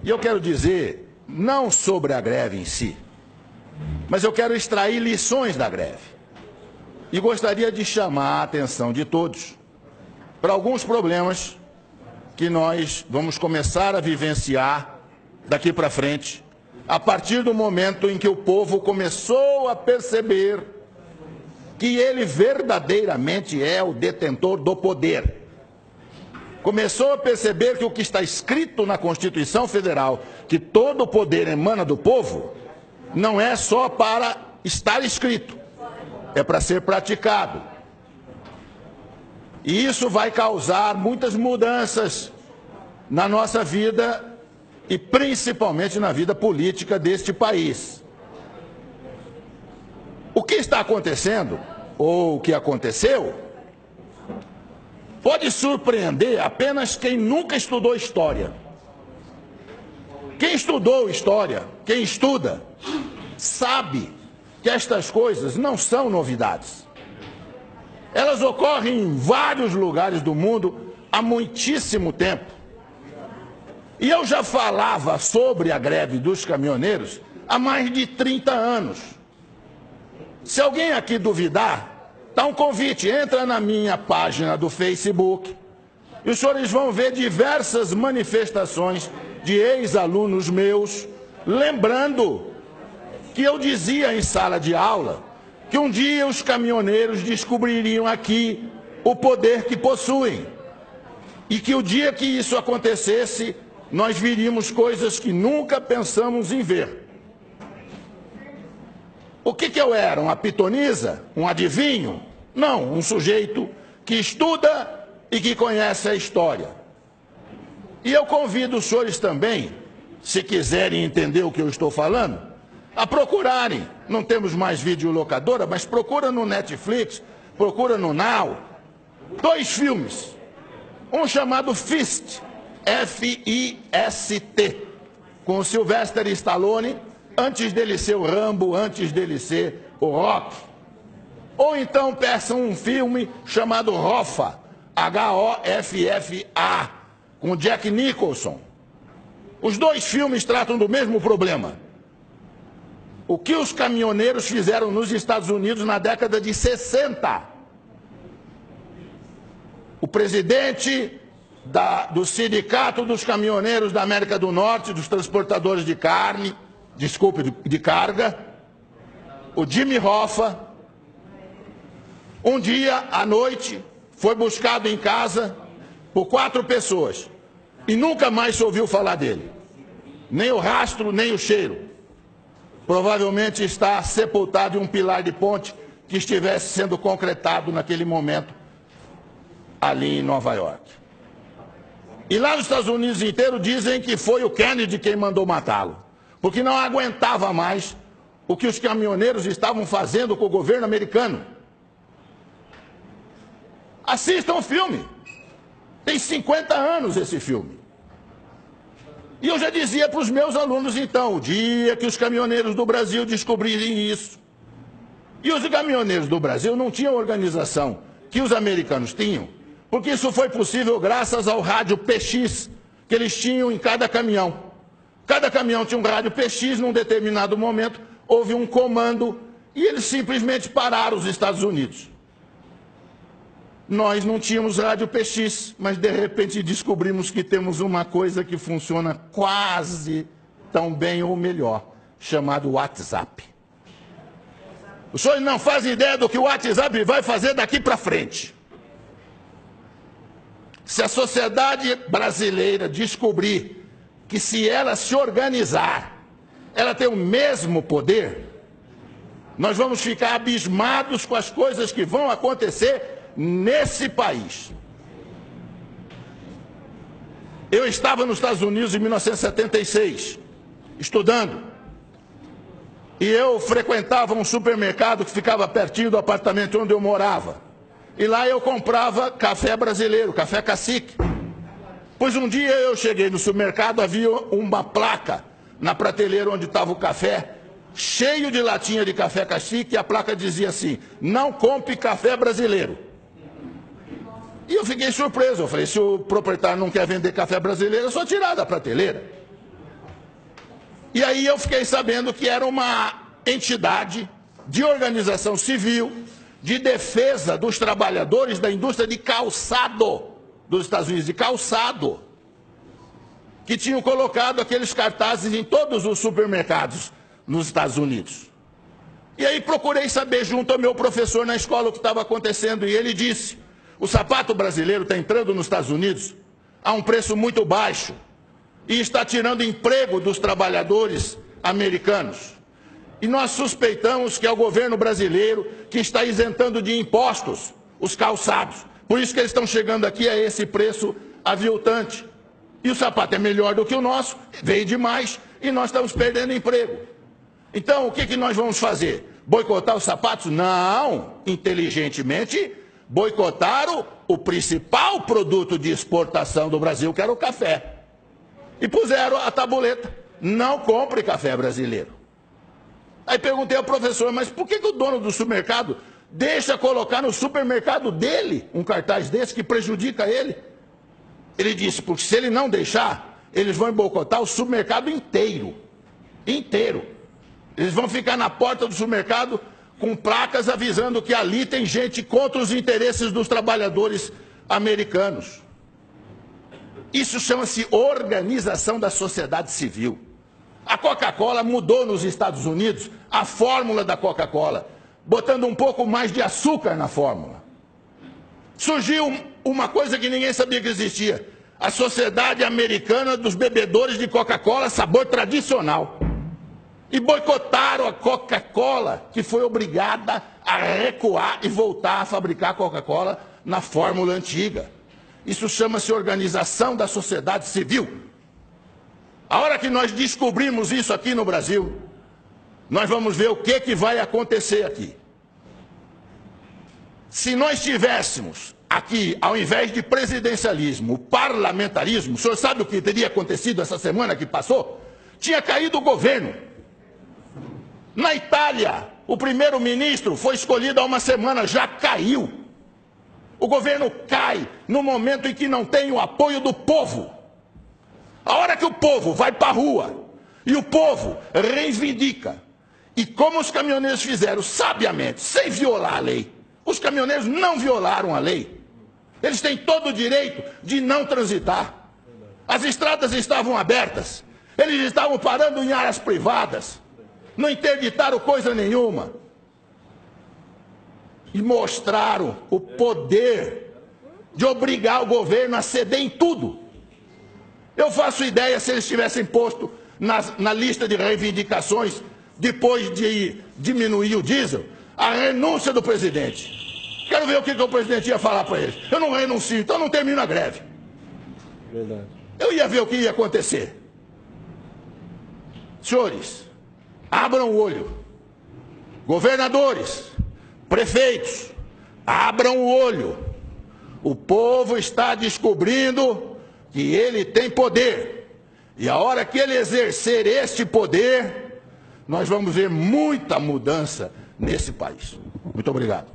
E eu quero dizer, não sobre a greve em si, mas eu quero extrair lições da greve. E gostaria de chamar a atenção de todos para alguns problemas que nós vamos começar a vivenciar daqui para frente, a partir do momento em que o povo começou a perceber que ele verdadeiramente é o detentor do poder. Começou a perceber que o que está escrito na Constituição Federal, que todo o poder emana do povo, não é só para estar escrito, é para ser praticado. E isso vai causar muitas mudanças na nossa vida e principalmente na vida política deste país. O que está acontecendo, ou o que aconteceu, pode surpreender apenas quem nunca estudou história. Quem estudou história, quem estuda, sabe que estas coisas não são novidades. Elas ocorrem em vários lugares do mundo há muitíssimo tempo. E eu já falava sobre a greve dos caminhoneiros há mais de 30 anos. Se alguém aqui duvidar, dá um convite, entra na minha página do Facebook e os senhores vão ver diversas manifestações de ex-alunos meus, lembrando que eu dizia em sala de aula que um dia os caminhoneiros descobririam aqui o poder que possuem e que o dia que isso acontecesse, nós viríamos coisas que nunca pensamos em ver. O que eu era? Uma pitonisa? Um adivinho? Não, um sujeito que estuda e que conhece a história. E eu convido os senhores também, se quiserem entender o que eu estou falando, a procurarem. Não temos mais videolocadora, mas procura no Netflix, procura no Now. 2 filmes. Um chamado Fist, F-I-S-T, com o Sylvester Stallone, antes dele ser o Rambo, antes dele ser o Rock. Ou então peçam um filme chamado Hoffa, H-O-F-F-A, com Jack Nicholson. Os 2 filmes tratam do mesmo problema. O que os caminhoneiros fizeram nos Estados Unidos na década de 60. O presidente do Sindicato dos Caminhoneiros da América do Norte, dos transportadores de carne, de carga, o Jimmy Hoffa, um dia à noite foi buscado em casa por 4 pessoas e nunca mais se ouviu falar dele. Nem o rastro, nem o cheiro. Provavelmente está sepultado em um pilar de ponte que estivesse sendo concretado naquele momento ali em Nova York. E lá nos Estados Unidos inteiro dizem que foi o Kennedy quem mandou matá-lo, porque não aguentava mais o que os caminhoneiros estavam fazendo com o governo americano. Assistam o filme. Tem 50 anos esse filme. E eu já dizia para os meus alunos, então, o dia que os caminhoneiros do Brasil descobrirem isso. E os caminhoneiros do Brasil não tinham organização que os americanos tinham, porque isso foi possível graças ao rádio PX que eles tinham em cada caminhão. Cada caminhão tinha um rádio PX, num determinado momento houve um comando e eles simplesmente pararam os Estados Unidos. Nós não tínhamos rádio PX, mas de repente descobrimos que temos uma coisa que funciona quase tão bem ou melhor, chamado WhatsApp. Os senhores não fazem ideia do que o WhatsApp vai fazer daqui para frente. Se a sociedade brasileira descobrir que se ela se organizar, ela tem o mesmo poder, nós vamos ficar abismados com as coisas que vão acontecer nesse país. Eu estava nos Estados Unidos em 1976, estudando, e eu frequentava um supermercado que ficava pertinho do apartamento onde eu morava. E lá eu comprava café brasileiro, café cacique. Pois um dia eu cheguei no supermercado, havia uma placa na prateleira onde estava o café, cheio de latinha de café cacique, e a placa dizia assim: não compre café brasileiro. E eu fiquei surpreso, eu falei, se o proprietário não quer vender café brasileiro, é só tirar da prateleira. E aí eu fiquei sabendo que era uma entidade de organização civil de defesa dos trabalhadores da indústria de calçado dos Estados Unidos, de calçado, que tinham colocado aqueles cartazes em todos os supermercados nos Estados Unidos. E aí procurei saber junto ao meu professor na escola o que estava acontecendo, e ele disse: o sapato brasileiro está entrando nos Estados Unidos a um preço muito baixo e está tirando emprego dos trabalhadores americanos. E nós suspeitamos que é o governo brasileiro que está isentando de impostos os calçados. Por isso que eles estão chegando aqui a esse preço aviltante. E o sapato é melhor do que o nosso, veio demais e nós estamos perdendo emprego. Então, o que nós vamos fazer? Boicotar os sapatos? Não, inteligentemente, boicotaram o principal produto de exportação do Brasil, que era o café. E puseram a tabuleta: não compre café brasileiro. Aí perguntei ao professor: mas por que o dono do supermercado deixa colocar no supermercado dele um cartaz desse que prejudica ele? Ele disse: porque se ele não deixar, eles vão boicotar o supermercado inteiro. Inteiro. Eles vão ficar na porta do supermercado com placas avisando que ali tem gente contra os interesses dos trabalhadores americanos. Isso chama-se organização da sociedade civil. A Coca-Cola mudou nos Estados Unidos a fórmula da Coca-Cola, botando um pouco mais de açúcar na fórmula. Surgiu uma coisa que ninguém sabia que existia: a Sociedade Americana dos Bebedores de Coca-Cola sabor tradicional. E boicotaram a Coca-Cola, que foi obrigada a recuar e voltar a fabricar Coca-Cola na fórmula antiga. Isso chama-se organização da sociedade civil. A hora que nós descobrimos isso aqui no Brasil, nós vamos ver o que vai acontecer aqui. Se nós tivéssemos aqui, ao invés de presidencialismo, parlamentarismo, o senhor sabe o que teria acontecido essa semana que passou? Tinha caído o governo. Na Itália, o primeiro-ministro foi escolhido há uma semana, já caiu. O governo cai no momento em que não tem o apoio do povo. A hora que o povo vai para a rua e o povo reivindica, e como os caminhoneiros fizeram sabiamente, sem violar a lei, os caminhoneiros não violaram a lei. Eles têm todo o direito de não transitar. As estradas estavam abertas, eles estavam parando em áreas privadas, não interditaram coisa nenhuma. E mostraram o poder de obrigar o governo a ceder em tudo. Eu faço ideia se eles tivessem posto na lista de reivindicações, depois de diminuir o diesel, a renúncia do presidente. Quero ver o que o presidente ia falar para eles. Eu não renuncio, então não termino a greve. Verdade. Eu ia ver o que ia acontecer. Senhores, abram o olho. Governadores, prefeitos, abram o olho. O povo está descobrindo que ele tem poder. E a hora que ele exercer este poder, nós vamos ver muita mudança nesse país. Muito obrigado.